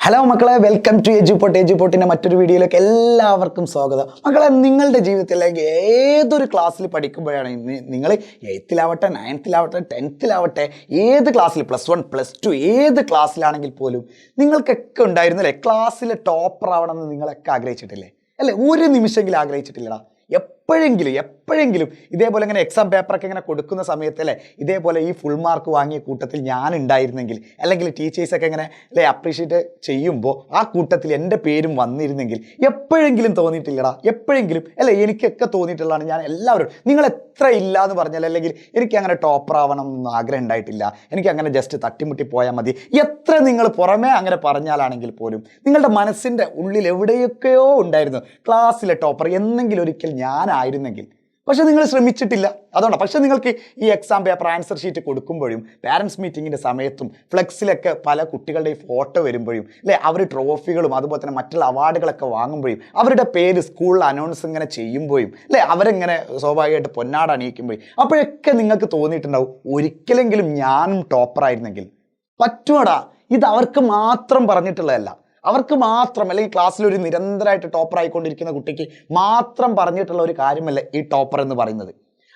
Hello മക്കളെ, welcome to എജുപോർട്ടിൻ്റെ മറ്റൊരു വീഡിയോയിലേക്ക് എല്ലാവർക്കും സ്വാഗതം. മക്കളെ, നിങ്ങളുടെ ജീവിതത്തിലേക്ക് ഏതൊരു ക്ലാസ്സിൽ പഠിക്കുമ്പോഴാണ് നിങ്ങൾ 8th-ലാവട്ടെ 9th-ലാവട്ടെ 10th-ലാവട്ടെ ഏത് ക്ലാസ്സിൽ +1 +2 ഏത് ക്ലാസ്സിലാണെങ്കിൽ പോലും നിങ്ങൾക്കൊക്കെ ഉണ്ടായിരുന്നല്ലേ ക്ലാസ്സിലെ ടോപ്പർ ആവണമെന്ന് നിങ്ങളൊക്കെ ആഗ്രഹിച്ചിട്ടില്ലേ? അല്ലേ? ഒരു നിമിഷമെങ്കിലും ആഗ്രഹിച്ചിട്ടില്ലടാ? എപ്പോഴെങ്കിലും ഇതേപോലെ ഇങ്ങനെ എക്സാം പേപ്പറൊക്കെ ഇങ്ങനെ കൊടുക്കുന്ന സമയത്ത് അല്ലേ ഇതേപോലെ ഈ ഫുൾ മാർക്ക് വാങ്ങിയ കൂട്ടത്തിൽ ഞാൻ ഉണ്ടായിരുന്നെങ്കിൽ, അല്ലെങ്കിൽ ടീച്ചേഴ്സൊക്കെ ഇങ്ങനെ അല്ലേ അപ്രീഷിയേറ്റ് ചെയ്യുമ്പോൾ ആ കൂട്ടത്തിൽ എൻ്റെ പേരും വന്നിരുന്നെങ്കിൽ എപ്പോഴെങ്കിലും തോന്നിയിട്ടില്ലടാ? എപ്പോഴെങ്കിലും അല്ലേ? എനിക്കൊക്കെ തോന്നിയിട്ടുള്ളതാണ്. ഞാൻ എല്ലാവരും നിങ്ങൾ എത്ര ഇല്ല എന്ന് പറഞ്ഞാൽ, അല്ലെങ്കിൽ എനിക്ക് അങ്ങനെ ടോപ്പർ ആവണം എന്നൊന്നും ആഗ്രഹം ഉണ്ടായിട്ടില്ല, എനിക്ക് അങ്ങനെ ജസ്റ്റ് തട്ടിമുട്ടി പോയാൽ മതി, എത്ര നിങ്ങൾ പുറമേ അങ്ങനെ പറഞ്ഞാലാണെങ്കിൽ പോലും നിങ്ങളുടെ മനസ്സിൻ്റെ ഉള്ളിൽ എവിടെയൊക്കെയോ ഉണ്ടായിരുന്നു ക്ലാസ്സിലെ ടോപ്പർ എന്നെങ്കിലും ഒരിക്കൽ ഞാനായിരുന്നെങ്കിൽ. പക്ഷെ നിങ്ങൾ ശ്രമിച്ചിട്ടില്ല, അതുകൊണ്ടാണ്. പക്ഷെ നിങ്ങൾക്ക് ഈ എക്സാം പേപ്പർ ആൻസർ ഷീറ്റ് കൊടുക്കുമ്പോഴും പാരൻസ് മീറ്റിങ്ങിൻ്റെ സമയത്തും ഫ്ലെക്സിലൊക്കെ പല കുട്ടികളുടെ ഫോട്ടോ വരുമ്പോഴും അല്ലേ അവർ ട്രോഫികളും അതുപോലെ തന്നെ മറ്റുള്ള അവാർഡുകളൊക്കെ വാങ്ങുമ്പോഴും അവരുടെ പേര് സ്കൂളിൽ അനൗൺസ് ഇങ്ങനെ ചെയ്യുമ്പോഴും അല്ലേ അവരെങ്ങനെ സ്വാഭാവികമായിട്ട് പൊന്നാട അണിയിക്കുമ്പോഴും അപ്പോഴൊക്കെ നിങ്ങൾക്ക് തോന്നിയിട്ടുണ്ടാവും ഒരിക്കലെങ്കിലും ഞാനും ടോപ്പറായിരുന്നെങ്കിൽ. പറ്റുമോടാ? ഇത് അവർക്ക് മാത്രം പറഞ്ഞിട്ടുള്ളതല്ല, അവർക്ക് മാത്രം അല്ലെങ്കിൽ ക്ലാസ്സിൽ ഒരു നിരന്തരമായിട്ട് ടോപ്പർ ആയിക്കൊണ്ടിരിക്കുന്ന കുട്ടിക്ക് മാത്രം പറഞ്ഞിട്ടുള്ള ഒരു കാര്യമല്ല ഈ ടോപ്പർ എന്ന് പറയുന്നത്.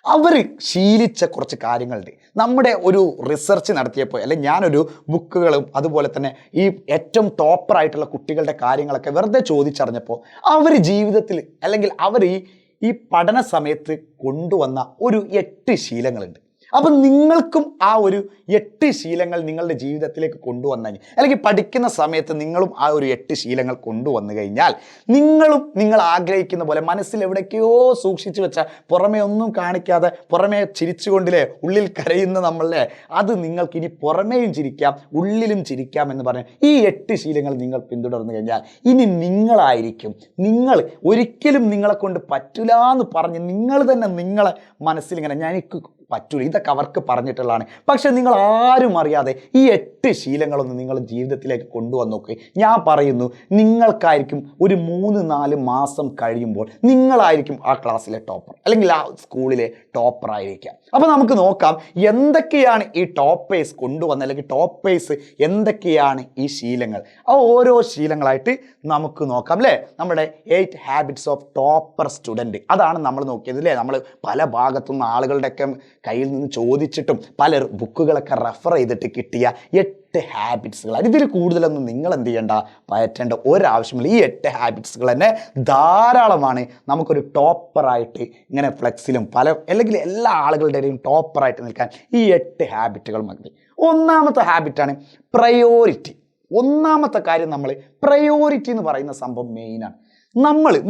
അവർ ശീലിച്ച കുറച്ച് കാര്യങ്ങളുണ്ട്. നമ്മുടെ ഒരു റിസർച്ച് നടത്തിയപ്പോൾ അല്ലെങ്കിൽ ഞാനൊരു ബുക്കുകളും അതുപോലെ തന്നെ ഈ ഏറ്റവും ടോപ്പറായിട്ടുള്ള കുട്ടികളുടെ കാര്യങ്ങളൊക്കെ വെറുതെ ചോദിച്ചറിഞ്ഞപ്പോൾ അവർ ജീവിതത്തിൽ അല്ലെങ്കിൽ അവർ ഈ പഠന സമയത്ത് കൊണ്ടുവന്ന ഒരു 8 ശീലങ്ങളുണ്ട്. അപ്പം നിങ്ങൾക്കും ആ ഒരു 8 ശീലങ്ങൾ നിങ്ങളുടെ ജീവിതത്തിലേക്ക് കൊണ്ടുവന്നു അല്ലെങ്കിൽ പഠിക്കുന്ന സമയത്ത് നിങ്ങളും ആ ഒരു 8 ശീലങ്ങൾ കൊണ്ടുവന്നു കഴിഞ്ഞാൽ നിങ്ങളും നിങ്ങൾ ആഗ്രഹിക്കുന്ന പോലെ മനസ്സിൽ എവിടേക്കോ സൂക്ഷിച്ചു വെച്ച പുറമേ ഒന്നും കാണിക്കാതെ പുറമേ ചിരിച്ചുകൊണ്ടില്ലേ ഉള്ളിൽ കരയുന്ന നമ്മളെ അത് നിങ്ങൾക്ക് ഇനി പുറമേയും ചിരിക്കാം ഉള്ളിലും ചിരിക്കാം എന്ന് പറഞ്ഞ് ഈ 8 ശീലങ്ങൾ നിങ്ങൾ പിന്തുടർന്നു കഴിഞ്ഞാൽ ഇനി നിങ്ങളായിരിക്കും. നിങ്ങൾ ഒരിക്കലും നിങ്ങളെ കൊണ്ട് പറ്റില്ല എന്ന് പറഞ്ഞ് നിങ്ങൾ തന്നെ നിങ്ങളെ മനസ്സിൽ ഇങ്ങനെ എനിക്ക് പറ്റൂല, ഇതൊക്കെ അവർക്ക് പറഞ്ഞിട്ടുള്ളതാണ്. പക്ഷെ നിങ്ങൾ ആരും അറിയാതെ ഈ 8 ശീലങ്ങളൊന്നും നിങ്ങൾ ജീവിതത്തിലേക്ക് കൊണ്ടുവന്ന് നോക്കുക. ഞാൻ പറയുന്നു, നിങ്ങൾക്കായിരിക്കും ഒരു 3-4 മാസം കഴിയുമ്പോൾ നിങ്ങളായിരിക്കും ആ ക്ലാസ്സിലെ ടോപ്പർ അല്ലെങ്കിൽ ആ സ്കൂളിലെ ടോപ്പർ ആയിരിക്കാം. അപ്പോൾ നമുക്ക് നോക്കാം എന്തൊക്കെയാണ് ഈ ടോപ്പേഴ്സ് കൊണ്ടുവന്നത്, അല്ലെങ്കിൽ ടോപ്പേഴ്സ് എന്തൊക്കെയാണ് ഈ ശീലങ്ങൾ. ആ ഓരോ ശീലങ്ങളായിട്ട് നമുക്ക് നോക്കാം അല്ലേ. നമ്മുടെ 8 ഹാബിറ്റ്സ് ഓഫ് ടോപ്പർ സ്റ്റുഡൻറ്റ് അതാണ് നമ്മൾ നോക്കിയത് അല്ലേ. നമ്മൾ പല ഭാഗത്തുനിന്ന് ആളുകളുടെയൊക്കെ കയ്യിൽ നിന്ന് ചോദിച്ചിട്ടും പല ബുക്കുകളൊക്കെ റെഫർ ചെയ്തിട്ട് കിട്ടിയ 8 ഹാബിറ്റ്സുകൾ. ഇതിൽ കൂടുതലൊന്നും നിങ്ങൾ എന്ത് ചെയ്യേണ്ട, പയറ്റേണ്ട ഒരാവശ്യമില്ല. ഈ 8 ഹാബിറ്റ്സുകൾ തന്നെ ധാരാളമാണ് നമുക്കൊരു ടോപ്പറായിട്ട് ഇങ്ങനെ ഫ്ലെക്സിലും അല്ലെങ്കിൽ എല്ലാ ആളുകളുടെയും ടോപ്പറായിട്ട് നിൽക്കാൻ ഈ 8 ഹാബിറ്റുകൾ മതി. ഒന്നാമത്തെ ഹാബിറ്റാണ് പ്രയോറിറ്റി. ഒന്നാമത്തെ കാര്യം, നമ്മൾ പ്രയോറിറ്റി എന്ന് പറയുന്ന സംഭവം മെയിനാണ്.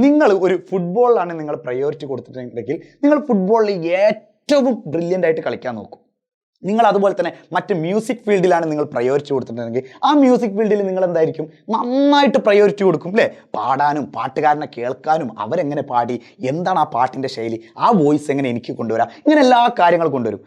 നിങ്ങൾ ഒരു ഫുട്ബോളിലാണ് നിങ്ങൾ പ്രയോറിറ്റി കൊടുത്തിട്ടുണ്ടെങ്കിൽ നിങ്ങൾ ഫുട്ബോളിൽ ഏറ്റവും ബ്രില്യൻ്റ് ആയിട്ട് കളിക്കാൻ നോക്കും. നിങ്ങൾ അതുപോലെ തന്നെ മറ്റ് മ്യൂസിക് ഫീൽഡിലാണ് നിങ്ങൾ പ്രയോറിറ്റി കൊടുത്തിട്ടുണ്ടെങ്കിൽ ആ മ്യൂസിക് ഫീൽഡിൽ നിങ്ങൾ എന്തായിരിക്കും നന്നായിട്ട് പ്രയോറിറ്റി കൊടുക്കും അല്ലേ. പാടാനും പാട്ടുകാരനെ കേൾക്കാനും അവരെങ്ങനെ പാടി, എന്താണ് ആ പാട്ടിൻ്റെ ശൈലി, ആ വോയിസ് എങ്ങനെ എനിക്ക് കൊണ്ടുവരാം, ഇങ്ങനെ എല്ലാ കാര്യങ്ങളും കൊണ്ടുവരും.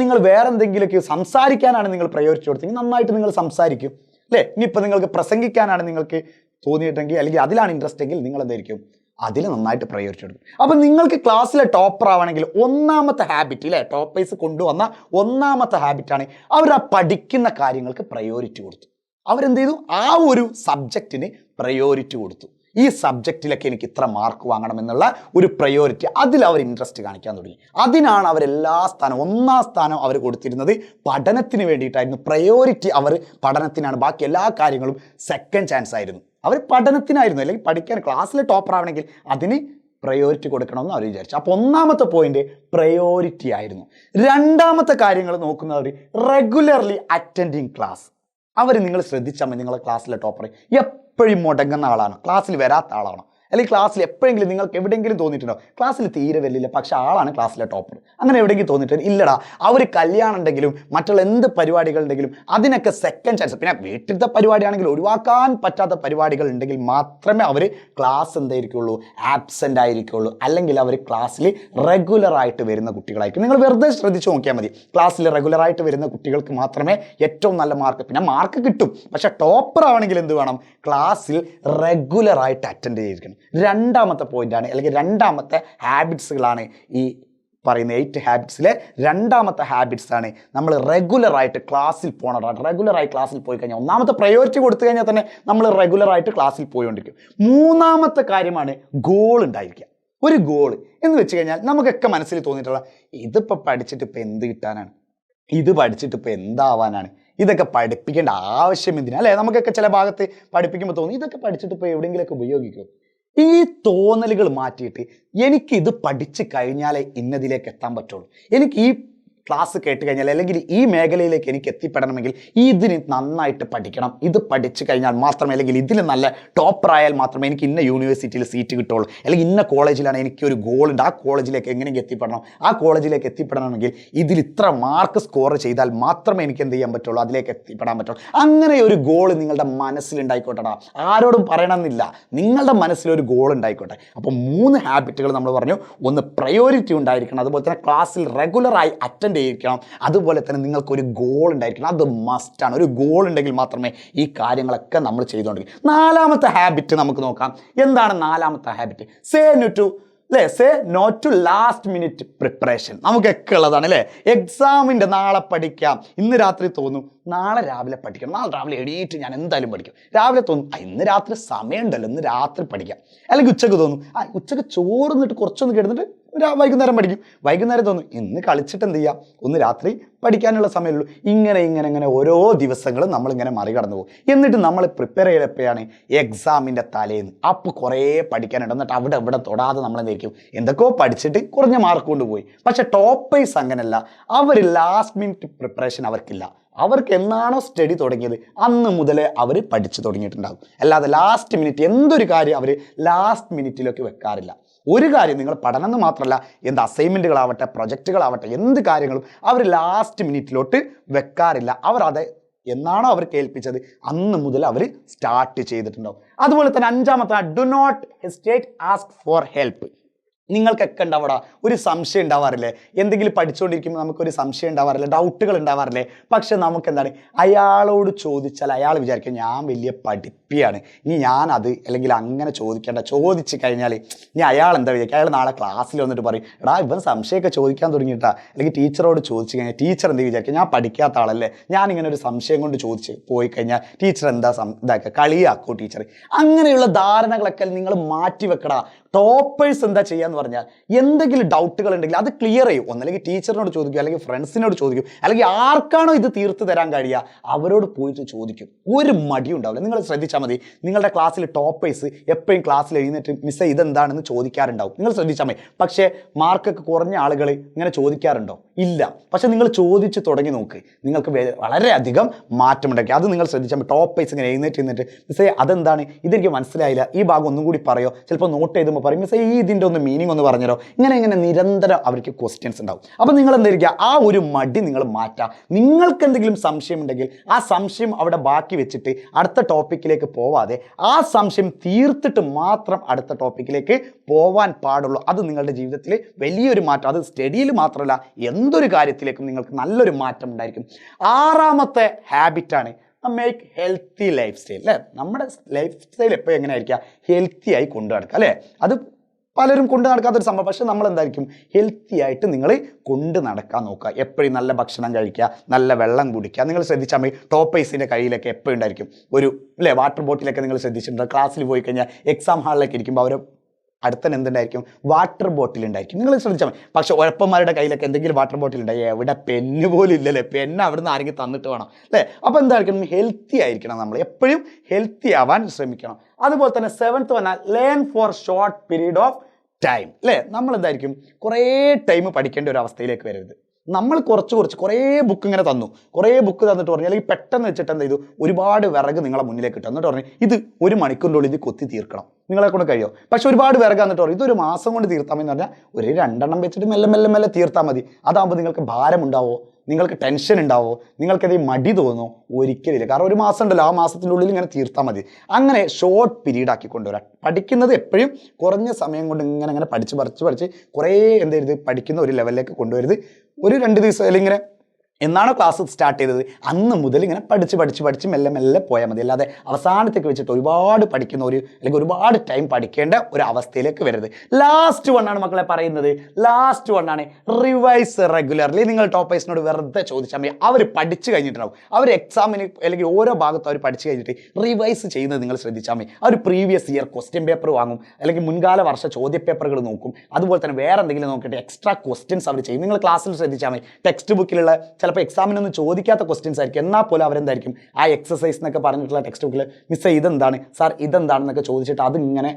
നിങ്ങൾ വേറെ എന്തെങ്കിലുമൊക്കെ സംസാരിക്കാനാണ് നിങ്ങൾ പ്രയോറിറ്റി കൊടുത്തെങ്കിൽ നന്നായിട്ട് നിങ്ങൾ സംസാരിക്കും അല്ലേ. ഇനിയിപ്പോൾ നിങ്ങൾക്ക് പ്രസംഗിക്കാനാണ് നിങ്ങൾക്ക് തോന്നിയിട്ടെങ്കിൽ അല്ലെങ്കിൽ അതിലാണ് ഇൻട്രസ്റ്റ് എങ്കിൽ നിങ്ങൾ എന്തായിരിക്കും അതിൽ നന്നായിട്ട് പ്രയോറിറ്റി കൊടുക്കും. അപ്പം നിങ്ങൾക്ക് ക്ലാസ്സിലെ ടോപ്പർ ആവണമെങ്കിൽ ഒന്നാമത്തെ ഹാബിറ്റ് അല്ലേ, ടോപ്പേഴ്സ് കൊണ്ടുവന്ന ഒന്നാമത്തെ ഹാബിറ്റാണ് അവർ ആ പഠിക്കുന്ന കാര്യങ്ങൾക്ക് പ്രയോറിറ്റി കൊടുത്തു. അവരെന്ത് ചെയ്തു, ആ ഒരു സബ്ജക്റ്റിന് പ്രയോറിറ്റി കൊടുത്തു. ഈ സബ്ജക്റ്റിലൊക്കെ എനിക്ക് ഇത്ര മാർക്ക് വാങ്ങണം എന്നുള്ള ഒരു പ്രയോറിറ്റി അതിൽ അവർ ഇൻട്രസ്റ്റ് കാണിക്കാൻ തുടങ്ങി. അതിനാണ് അവരെല്ലാ സ്ഥാനം 1ാം സ്ഥാനം അവർ കൊടുത്തിരുന്നത് പഠനത്തിന് വേണ്ടിയിട്ടായിരുന്നു. പ്രയോറിറ്റി അവർ പഠനത്തിനാണ്, ബാക്കി എല്ലാ കാര്യങ്ങളും സെക്കൻഡ് ചാൻസ് ആയിരുന്നു. അവർ പഠനത്തിനായിരുന്നു, അല്ലെങ്കിൽ പഠിക്കാൻ ക്ലാസ്സിൽ ടോപ്പർ ആവണമെങ്കിൽ അതിന് പ്രയോറിറ്റി കൊടുക്കണമെന്ന് അവർ വിചാരിച്ചു. അപ്പോൾ ഒന്നാമത്തെ പോയിന്റ് പ്രയോറിറ്റി ആയിരുന്നു. രണ്ടാമത്തെ കാര്യങ്ങൾ നോക്കുന്നവർ റെഗുലർലി അറ്റൻഡിങ് ക്ലാസ്. നിങ്ങൾ ശ്രദ്ധിച്ചാൽ മതി, നിങ്ങളെ ക്ലാസ്സിലെ ടോപ്പർ എപ്പോഴും മുടങ്ങുന്ന ആളാണ്, ക്ലാസ്സിൽ വരാത്ത ആളാണ്, അല്ലെങ്കിൽ ക്ലാസ്സിൽ എപ്പോഴെങ്കിലും നിങ്ങൾക്ക് എവിടെയെങ്കിലും തോന്നിയിട്ടുണ്ടോ ക്ലാസ്സിൽ തീരെ വരില്ല പക്ഷെ ആളാണ് ക്ലാസ്സിലെ ടോപ്പർ, അങ്ങനെ എവിടെയെങ്കിലും തോന്നിയിട്ട് ഇല്ലടാ. അവർ കല്യാണം ഉണ്ടെങ്കിലും മറ്റുള്ള എന്ത് പരിപാടികൾ ഉണ്ടെങ്കിലും അതിനൊക്കെ സെക്കൻഡ് ചാൻസ്. പിന്നെ വീട്ടിലത്തെ പരിപാടിയാണെങ്കിൽ ഒഴിവാക്കാൻ പറ്റാത്ത പരിപാടികൾ ഉണ്ടെങ്കിൽ മാത്രമേ അവർ ക്ലാസ് എന്തായിരിക്കുള്ളൂ, ആബ്സെൻ്റ് ആയിരിക്കുള്ളൂ. അല്ലെങ്കിൽ അവർ ക്ലാസ്സിൽ റെഗുലറായിട്ട് വരുന്ന കുട്ടികളായിരിക്കും. നിങ്ങൾ വെറുതെ ശ്രദ്ധിച്ച് നോക്കിയാൽ മതി, ക്ലാസ്സിൽ റെഗുലറായിട്ട് വരുന്ന കുട്ടികൾക്ക് മാത്രമേ ഏറ്റവും നല്ല മാർക്ക്, പിന്നെ മാർക്ക് കിട്ടും പക്ഷെ ടോപ്പർ ആവണമെങ്കിൽ എന്ത് വേണം, ക്ലാസ്സിൽ റെഗുലറായിട്ട് അറ്റൻഡ് ചെയ്തിരിക്കണം. രണ്ടാമത്തെ പോയിന്റാണ് അല്ലെങ്കിൽ രണ്ടാമത്തെ ഹാബിറ്റ്സുകളാണ് ഈ പറയുന്ന 8 ഹാബിറ്റ്സിലെ രണ്ടാമത്തെ ഹാബിറ്റ്സ് ആണ് നമ്മൾ റെഗുലറായിട്ട് ക്ലാസ്സിൽ പോകണം. റെഗുലറായി ക്ലാസ്സിൽ പോയി കഴിഞ്ഞാൽ ഒന്നാമത്തെ പ്രയോറിറ്റി കൊടുത്തു കഴിഞ്ഞാൽ തന്നെ നമ്മൾ റെഗുലറായിട്ട് ക്ലാസ്സിൽ പോയിക്കൊണ്ടിരിക്കും. മൂന്നാമത്തെ കാര്യമാണ് ഗോൾ ഉണ്ടായിരിക്കുക. ഒരു ഗോൾ എന്ന് വെച്ച് കഴിഞ്ഞാൽ നമുക്കൊക്കെ മനസ്സിൽ തോന്നിയിട്ടുള്ള ഇതിപ്പോൾ പഠിച്ചിട്ട് ഇപ്പം എന്ത് കിട്ടാനാണ്, ഇത് പഠിച്ചിട്ട് ഇപ്പം എന്താവാനാണ്, ഇതൊക്കെ പഠിപ്പിക്കേണ്ട ആവശ്യം എന്തിനാ അല്ലേ? നമുക്കൊക്കെ ചില ഭാഗത്ത് പഠിപ്പിക്കുമ്പോൾ തോന്നി ഇതൊക്കെ പഠിച്ചിട്ട് ഇപ്പോൾ എവിടെയെങ്കിലുമൊക്കെ ഉപയോഗിക്കും. ഈ തോന്നലുകൾ മാറ്റിയിട്ട് എനിക്കിത് പഠിച്ചു കഴിഞ്ഞാലേ ഇന്നതിലേക്ക് എത്താൻ പറ്റുള്ളൂ, എനിക്ക് ഈ ക്ലാസ് കേട്ട് കഴിഞ്ഞാൽ അല്ലെങ്കിൽ ഈ മേഖലയിലേക്ക് എനിക്ക് എത്തിപ്പെടണമെങ്കിൽ ഇതിന് നന്നായിട്ട് പഠിക്കണം, ഇത് പഠിച്ചു കഴിഞ്ഞാൽ മാത്രമേ, അല്ലെങ്കിൽ ഇതിൽ നല്ല ടോപ്പറായാൽ മാത്രമേ എനിക്ക് ഇന്ന യൂണിവേഴ്സിറ്റിയിൽ സീറ്റ് കിട്ടുള്ളൂ, അല്ലെങ്കിൽ ഇന്ന കോളേജിലാണ് എനിക്കൊരു ഗോൾ ഉണ്ട്, ആ കോളേജിലേക്ക് എങ്ങനെയെങ്കിലും എത്തിപ്പെടണം, ആ കോളേജിലേക്ക് എത്തിപ്പെടണമെങ്കിൽ ഇതിൽ ഇത്ര മാർക്ക് സ്കോർ ചെയ്താൽ മാത്രമേ എനിക്ക് എന്ത് ചെയ്യാൻ പറ്റുള്ളൂ, അതിലേക്ക് എത്തിപ്പെടാൻ പറ്റുള്ളൂ. അങ്ങനെ ഒരു ഗോൾ നിങ്ങളുടെ മനസ്സിലുണ്ടായിക്കോട്ടെടാ, ആരോടും പറയണമെന്നില്ല, നിങ്ങളുടെ മനസ്സിലൊരു ഗോൾ ഉണ്ടായിക്കോട്ടെ. അപ്പോൾ 3 ഹാബിറ്റുകൾ നമ്മൾ പറഞ്ഞു. ഒന്ന് പ്രയോറിറ്റി ഉണ്ടായിരിക്കണം, അതുപോലെ തന്നെ ക്ലാസ്സിൽ റെഗുലറായി അറ്റൻഡ് ചെയ്യിക്കണം, അതുപോലെ തന്നെ നിങ്ങൾക്കൊരു ഗോൾ ഉണ്ടായിരിക്കണം, അത് മസ്റ്റാണ്. ഒരു ഗോൾ ഉണ്ടെങ്കിൽ മാത്രമേ ഈ കാര്യങ്ങളൊക്കെ നമ്മൾ ചെയ്തുകൊണ്ടിരിക്കും. 4ാമത്തെ ഹാബിറ്റ് നമുക്ക് നോക്കാം. എന്താണ് 4ാമത്തെ habit? Say no to last minute preparation. നമുക്കൊക്കെ ഉള്ളതാണ് അല്ലേ? എക്സാമിൻ്റെ നാളെ പഠിക്കാം, ഇന്ന് രാത്രി തോന്നും നാളെ രാവിലെ പഠിക്കണം, നാളെ രാവിലെ എണീറ്റ് ഞാൻ എന്തായാലും പഠിക്കും. രാവിലെ തോന്നും ഇന്ന് രാത്രി സമയമുണ്ടല്ലോ, ഇന്ന് രാത്രി പഠിക്കാം. അല്ലെങ്കിൽ ഉച്ചക്ക് തോന്നും ഉച്ചക്ക് ചോറുന്നിട്ട് കുറച്ചൊന്ന് കിടന്നിട്ട് വൈകുന്നേരം പഠിക്കും. വൈകുന്നേരം തോന്നും ഇന്ന് കളിച്ചിട്ട് എന്ത് ചെയ്യാം, ഒന്ന് രാത്രി പഠിക്കാനുള്ള സമയമുള്ളൂ. ഇങ്ങനെ ഓരോ ദിവസങ്ങളും നമ്മളിങ്ങനെ മറികടന്നു പോകും. എന്നിട്ട് നമ്മൾ പ്രിപ്പയർ ചെയ്തപ്പോഴാണ് എക്സാമിൻ്റെ തലേന്ന്. അപ്പോൾ കുറേ പഠിക്കാനുണ്ട്. എന്നിട്ട് അവിടെ തൊടാതെ നമ്മളെന്തായിരിക്കും എന്തൊക്കെയോ പഠിച്ചിട്ട് കുറഞ്ഞ മാർക്ക് കൊണ്ടുപോയി. പക്ഷെ ടോപ്പേഴ്സ് അങ്ങനെയല്ല, അവർ ലാസ്റ്റ് മിനിറ്റ് പ്രിപ്പറേഷൻ അവർക്കില്ല. അവർക്ക് എന്നാണോ സ്റ്റഡി തുടങ്ങിയത് അന്ന് മുതലേ അവർ പഠിച്ചു തുടങ്ങിയിട്ടുണ്ടാകും. അല്ലാതെ ലാസ്റ്റ് മിനിറ്റ് എന്തൊരു കാര്യം അവർ ലാസ്റ്റ് മിനിറ്റിലേക്ക് വെക്കാറില്ല. ഒരു കാര്യം നിങ്ങൾ പഠനം എന്ന് മാത്രമല്ല, എന്ത് അസൈൻമെൻറ്റുകളാവട്ടെ, പ്രൊജക്റ്റുകളാവട്ടെ, എന്ത് കാര്യങ്ങളും അവർ ലാസ്റ്റ് മിനിറ്റിലോട്ട് വെക്കാറില്ല. അവർ അത് എന്നാണോ അവർ കേൾപ്പിച്ചത് അന്ന് മുതൽ അവർ സ്റ്റാർട്ട് ചെയ്തിട്ടുണ്ടാവും. അതുപോലെ തന്നെ 5ാമത്തെ, do not hesitate ask for help. നിങ്ങൾക്കൊക്കെ ഉണ്ടാവടാ ഒരു സംശയം ഉണ്ടാവാറില്ലേ? എന്തെങ്കിലും പഠിച്ചുകൊണ്ടിരിക്കുമ്പോൾ നമുക്കൊരു സംശയം ഉണ്ടാവാറില്ലേ, ഡൗട്ടുകൾ ഉണ്ടാവാറില്ലേ? പക്ഷെ നമുക്ക് എന്താണ്, അയാളോട് ചോദിച്ചാൽ അയാൾ വിചാരിക്കും ഞാൻ വലിയ പഠിപ്പിയാണ്, ഇനി ഞാനത് അല്ലെങ്കിൽ അങ്ങനെ ചോദിക്കേണ്ട. ചോദിച്ചു കഴിഞ്ഞാൽ ഇനി അയാൾ എന്താ വിചാരിക്കുക, അയാൾ നാളെ ക്ലാസ്സിൽ വന്നിട്ട് പറയും എടാ ഇവൻ സംശയമൊക്കെ ചോദിക്കാൻ തുടങ്ങിയിട്ടാ. അല്ലെങ്കിൽ ടീച്ചറോട് ചോദിച്ചു കഴിഞ്ഞാൽ ടീച്ചർ എന്താ വിചാരിക്കുക, ഞാൻ പഠിക്കാത്ത ആളല്ലേ, ഞാനിങ്ങനെ ഒരു സംശയം കൊണ്ട് ചോദിച്ച് പോയി കഴിഞ്ഞാൽ ടീച്ചർ എന്താ ഇതാക്കുക, കളിയാക്കോ ടീച്ചർ. അങ്ങനെയുള്ള ധാരണകളൊക്കെ നിങ്ങൾ മാറ്റി വെക്കടാ. ടോപ്പേഴ്സ് എന്താ ചെയ്യാന്ന് പറഞ്ഞാൽ എന്തെങ്കിലും ഡൗട്ടുകൾ ഉണ്ടെങ്കിൽ അത് ക്ലിയർ ചെയ്യും. ഒന്നല്ലെങ്കിൽ ടീച്ചറിനോട് ചോദിക്കും, അല്ലെങ്കിൽ ഫ്രണ്ട്സിനോട് ചോദിക്കും, അല്ലെങ്കിൽ ആർക്കാണോ ഇത് തീർത്ത് തരാൻ കഴിയുക അവരോട് പോയിട്ട് ചോദിക്കും. ഒരു മടിയും ഉണ്ടാവില്ല. നിങ്ങൾ ശ്രദ്ധിച്ചാൽ മതി, നിങ്ങളുടെ ക്ലാസ്സിൽ ടോപ്പേഴ്സ് എപ്പോഴും ക്ലാസ്സിൽ എഴുന്നേറ്റ് മിസ്സേ ഇതെന്താണെന്ന് ചോദിക്കാറുണ്ടാവും. നിങ്ങൾ ശ്രദ്ധിച്ചാൽ മതി. പക്ഷേ മാർക്കൊക്കെ കുറഞ്ഞ ആളുകൾ ഇങ്ങനെ ചോദിക്കാറുണ്ടോ? ഇല്ല. പക്ഷെ നിങ്ങൾ ചോദിച്ച് തുടങ്ങി നോക്ക്, നിങ്ങൾക്ക് വളരെയധികം മാറ്റമുണ്ടാക്കി. അത് നിങ്ങൾ ശ്രദ്ധിച്ചാൽ മതി. ടോപ്പേഴ്സ് ഇങ്ങനെ എഴുന്നേറ്റ് മിസ്സേ അതെന്താണ്, ഇതെനിക്ക് മനസ്സിലായില്ല, ഈ ഭാഗം ഒന്നും കൂടി പറയോ, ചിലപ്പോൾ നോട്ട് ചെയ്തുമ്പോൾ പറയും മിസ്സേ ഇതിൻ്റെ ഒന്ന് മീനിങ് ഒന്ന് പറഞ്ഞുതരോ. ഇങ്ങനെ നിരന്തരം അവർക്ക് ക്വസ്റ്റ്യൻസ് ഉണ്ടാവും. അപ്പോൾ നിങ്ങൾ എന്തായിരിക്കുക, ആ ഒരു മടി നിങ്ങൾ മാറ്റുക. നിങ്ങൾക്ക് എന്തെങ്കിലും സംശയം ഉണ്ടെങ്കിൽ ആ സംശയം അവിടെ ബാക്കി വെച്ചിട്ട് അടുത്ത ടോപ്പിക്കിലേക്ക് പോവാതെ ആ സംശയം തീർത്തിട്ട് മാത്രം അടുത്ത ടോപ്പിക്കിലേക്ക് പോവാൻ പാടുള്ളൂ. അത് നിങ്ങളുടെ ജീവിതത്തിൽ വലിയൊരു മാറ്റം, അത് സ്റ്റഡിയിൽ മാത്രമല്ല എന്തൊരു കാര്യത്തിലേക്കും നിങ്ങൾക്ക് നല്ലൊരു മാറ്റം ഉണ്ടായിരിക്കും. 6ാമത്തെ ഹാബിറ്റാണ് മേക്ക് ഹെൽത്തി ലൈഫ് സ്റ്റൈൽ. അല്ലേ? നമ്മുടെ ലൈഫ് സ്റ്റൈൽ എപ്പോഴും എങ്ങനെ ആയിരിക്കുക, ഹെൽത്തി ആയി കൊണ്ടു നടക്കുക. അല്ലേ? അത് പലരും കൊണ്ട് നടക്കാത്തൊരു സംഭവം. പക്ഷെ നമ്മൾ എന്തായിരിക്കും, ഹെൽത്തി ആയിട്ട് നിങ്ങൾ കൊണ്ട് നടക്കാൻ നോക്കുക. എപ്പോഴും നല്ല ഭക്ഷണം കഴിക്കുക, നല്ല വെള്ളം കുടിക്കുക. നിങ്ങൾ ശ്രദ്ധിച്ചാൽ മതി, ടോപ്പേഴ്സിൻ്റെ കയ്യിലൊക്കെ എപ്പോഴും ഉണ്ടായിരിക്കും ഒരു വാട്ടർ ബോട്ടിലൊക്കെ. നിങ്ങൾ ശ്രദ്ധിച്ചിട്ടുണ്ട്, ക്ലാസ്സിൽ പോയി കഴിഞ്ഞാൽ എക്സാം ഹാളിലേക്ക് ഇരിക്കുമ്പോൾ അവർ അടുത്തന്നെ എന്തുണ്ടായിരിക്കും, വാട്ടർ ബോട്ടിൽ ഉണ്ടായിരിക്കും. നിങ്ങൾ ശ്രദ്ധിച്ചാൽ മതി. പക്ഷെ ഉഴപ്പന്മാരുടെ കയ്യിലൊക്കെ എന്തെങ്കിലും വാട്ടർ ബോട്ടിൽ ഉണ്ടായി, എവിടെ പെന്ന് പോലും ഇല്ലല്ലേ, പെന്ന് അവിടെ നിന്ന് ആരെങ്കിലും തന്നിട്ട് വേണം അല്ലേ? അപ്പോൾ എന്തായിരിക്കണം, ഹെൽത്തി ആയിരിക്കണം. നമ്മൾ എപ്പോഴും ഹെൽത്തി ആവാൻ ശ്രമിക്കണം. അതുപോലെ തന്നെ 7th പറഞ്ഞാൽ learn for short period of time. അല്ലേ? നമ്മൾ എന്തായിരിക്കും കുറേ ടൈം പഠിക്കേണ്ട ഒരു അവസ്ഥയിലേക്ക് വരരുത്. നമ്മൾ കുറേ ബുക്ക് ഇങ്ങനെ തന്നു, കുറേ ബുക്ക് തന്നിട്ട് പറഞ്ഞു, അല്ലെങ്കിൽ പെട്ടെന്ന് വെച്ചിട്ട് എന്ത് ചെയ്തു, ഒരുപാട് വിറക് നിങ്ങളെ മുന്നിലേക്ക് ഇട്ടു. എന്നിട്ട് പറഞ്ഞു ഇത് 1 മണിക്കൂറിൻ്റെ ഉള്ളിൽ ഇത് കൊത്തി തീർക്കണം, നിങ്ങളെ കൊണ്ട് കഴിയോ? പക്ഷെ ഒരുപാട് വിറക് തന്നിട്ട് പറഞ്ഞു ഇതൊരു മാസം കൊണ്ട് തീർത്താമെന്ന് പറഞ്ഞാൽ ഒരു 2 എണ്ണം വെച്ചിട്ട് മെല്ലെ തീർത്താൽ മതി. അതാകുമ്പോൾ നിങ്ങൾക്ക് ഭാരമുണ്ടാവോ, നിങ്ങൾക്ക് ടെൻഷൻ ഉണ്ടാവോ, നിങ്ങൾക്കത് മടി തോന്നോ? ഒരിക്കലില്ല. കാരണം 1 മാസം ഉണ്ടല്ലോ, ആ മാസത്തിൻ്റെ ഉള്ളിൽ ഇങ്ങനെ തീർത്താൽ മതി. അങ്ങനെ ഷോർട്ട് പീരീഡ് ആക്കി കൊണ്ടുവരാം. പഠിക്കുന്നത് എപ്പോഴും കുറഞ്ഞ സമയം കൊണ്ട് ഇങ്ങനെ പഠിച്ച് കുറേ എന്ത് ചെയ്യരുത്, പഠിക്കുന്ന ഒരു ലെവലിലേക്ക് കൊണ്ടുവരുത്. ഒരു 2 ദിവസം അല്ലെങ്കിൽ ഇങ്ങനെ എന്നാണോ ക്ലാസ് സ്റ്റാർട്ട് ചെയ്തത് അന്ന് മുതൽ ഇങ്ങനെ പഠിച്ച് മെല്ലെ മെല്ലെ പോയാൽ മതി. അല്ലാതെ അവസാനത്തേക്ക് വെച്ചിട്ട് ഒരുപാട് പഠിക്കുന്ന അല്ലെങ്കിൽ ഒരുപാട് ടൈം പഠിക്കേണ്ട ഒരു അവസ്ഥയിലേക്ക് വരരുത്. ലാസ്റ്റ് വണ്ണാണ് മക്കളെ പറയുന്നത്. ലാസ്റ്റ് വണ്ണാണ് റിവൈസ് റെഗുലർലി. നിങ്ങൾ ടോപ്പേഴ്സിനോട് വെറുതെ ചോദിച്ചാൽ മതി. അവർ പഠിച്ചു കഴിഞ്ഞിട്ടുണ്ടാവും. അവർ എക്സാമിന് അല്ലെങ്കിൽ ഓരോ ഭാഗത്തും അവർ പഠിച്ചു കഴിഞ്ഞിട്ട് റിവൈസ് ചെയ്യുന്നത് നിങ്ങൾ ശ്രദ്ധിച്ചാൽ മതി. അവർ പ്രീവിയസ് ഇയർ ക്വസ്റ്റ്യൻ പേപ്പർ വാങ്ങും, അല്ലെങ്കിൽ മുൻകാല വർഷ ചോദ്യ പേപ്പറുകൾ നോക്കും. അതുപോലെ തന്നെ വേറെ എന്തെങ്കിലും നോക്കിയിട്ട് എക്സ്ട്രാ ക്വസ്റ്റ്യൻസ് അവർ ചെയ്യും. നിങ്ങൾ ക്ലാസ്സിൽ ശ്രദ്ധിച്ചാൽ മതി. ടെക്സ്റ്റ് ബുക്കിലുള്ള ചിലപ്പോൾ എക്സാമിനൊന്നും ചോദിക്കാത്ത ക്വസ്റ്റ്യൻസ് ആയിരിക്കും, എന്നാൽ പോലും അവരെന്തായിരിക്കും ആ എക്സസൈസ് എന്നൊക്കെ പറഞ്ഞിട്ടുള്ള ടെക്സ്റ്റ് ബുക്കിൽ മിസ് ഇതെന്താണ് സാർ ഇതെന്താണെന്നൊക്കെ ചോദിച്ചിട്ട് അതിങ്ങനെ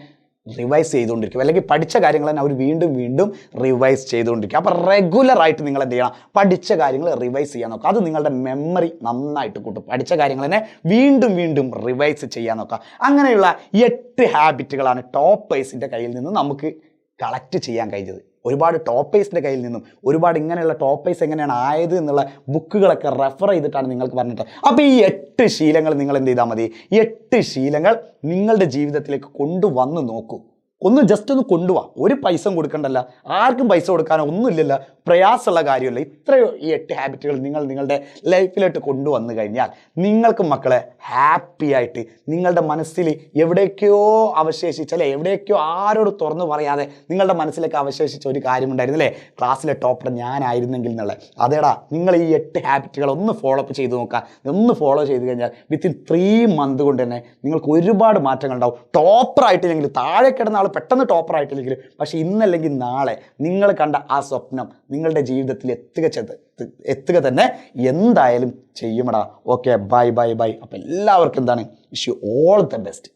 റിവൈസ് ചെയ്തുകൊണ്ടിരിക്കും. അല്ലെങ്കിൽ പഠിച്ച കാര്യങ്ങൾ തന്നെ അവർ വീണ്ടും വീണ്ടും റിവൈസ് ചെയ്തുകൊണ്ടിരിക്കും. അപ്പോൾ റെഗുലറായിട്ട് നിങ്ങൾ എന്ത് ചെയ്യണം? പഠിച്ച കാര്യങ്ങൾ റിവൈസ് ചെയ്യാൻ നോക്കുക. അത് നിങ്ങളുടെ മെമ്മറി നന്നായിട്ട് കൂട്ടും. പഠിച്ച കാര്യങ്ങൾ തന്നെ വീണ്ടും വീണ്ടും റിവൈസ് ചെയ്യാൻ നോക്കുക. അങ്ങനെയുള്ള 8 ഹാബിറ്റുകളാണ് ടോപ്പേഴ്സിൻ്റെ കയ്യിൽ നിന്ന് നമുക്ക് കളക്ട് ചെയ്യാൻ കഴിഞ്ഞത്. ഒരുപാട് ടോപ്പേഴ്സിൻ്റെ കയ്യിൽ നിന്നും ഒരുപാട് ഇങ്ങനെയുള്ള ടോപ്പേഴ്സ് എങ്ങനെയാണ് ആയത് എന്നുള്ള ബുക്കുകളൊക്കെ റെഫർ ചെയ്തിട്ടാണ് നിങ്ങൾക്ക് പറഞ്ഞിട്ട്. അപ്പോൾ ഈ 8 ശീലങ്ങൾ നിങ്ങൾ എന്ത് ചെയ്താൽ മതി? 8 ശീലങ്ങൾ നിങ്ങളുടെ ജീവിതത്തിലേക്ക് കൊണ്ടുവന്ന് നോക്കൂ. ജസ്റ്റ് ഒന്ന് കൊണ്ടുപോവാ. ഒരു പൈസ കൊടുക്കണ്ടല്ല, ആർക്കും പൈസ കൊടുക്കാനോ ഒന്നുമില്ലല്ലോ, പ്രയാസമുള്ള കാര്യമല്ല. ഇത്രയോ ഈ 8 ഹാബിറ്റുകൾ നിങ്ങൾ നിങ്ങളുടെ ലൈഫിലോട്ട് കൊണ്ടുവന്നു കഴിഞ്ഞാൽ നിങ്ങൾക്ക് മക്കളെ ഹാപ്പി ആയിട്ട് നിങ്ങളുടെ മനസ്സിൽ എവിടേക്കോ അവശേഷിച്ചല്ലേ, എവിടേക്കോ ആരോട് തുറന്നു പറയാതെ നിങ്ങളുടെ മനസ്സിലേക്ക് അവശേഷിച്ച ഒരു കാര്യമുണ്ടായിരുന്നില്ലേ, ക്ലാസ്സിലെ ടോപ്പർ ഞാനായിരുന്നെങ്കിൽ എന്നുള്ളത്. അതേടാ, നിങ്ങൾ ഈ 8 ഹാബിറ്റുകൾ ഒന്ന് ഫോളോ അപ്പ് ചെയ്ത് നോക്കുക. ഒന്ന് ഫോളോ ചെയ്ത് കഴിഞ്ഞാൽ വിത്തിൻ 3 മന്ത് കൊണ്ട് തന്നെ നിങ്ങൾക്ക് ഒരുപാട് മാറ്റങ്ങൾ ഉണ്ടാവും. ടോപ്പറായിട്ടില്ലെങ്കിൽ, താഴെ കിടന്ന ആൾ പെട്ടെന്ന് ടോപ്പറായിട്ടില്ലെങ്കിൽ, പക്ഷേ ഇന്നല്ലെങ്കിൽ നാളെ നിങ്ങൾ കണ്ട ആ സ്വപ്നം നിങ്ങളുടെ ജീവിതത്തിൽ എത്തുക തന്നെ എന്തായാലും ചെയ്യുമടാ. Okay, bye bye bye. അപ്പോൾ എല്ലാവർക്കും എന്താണ്, wish you all the best.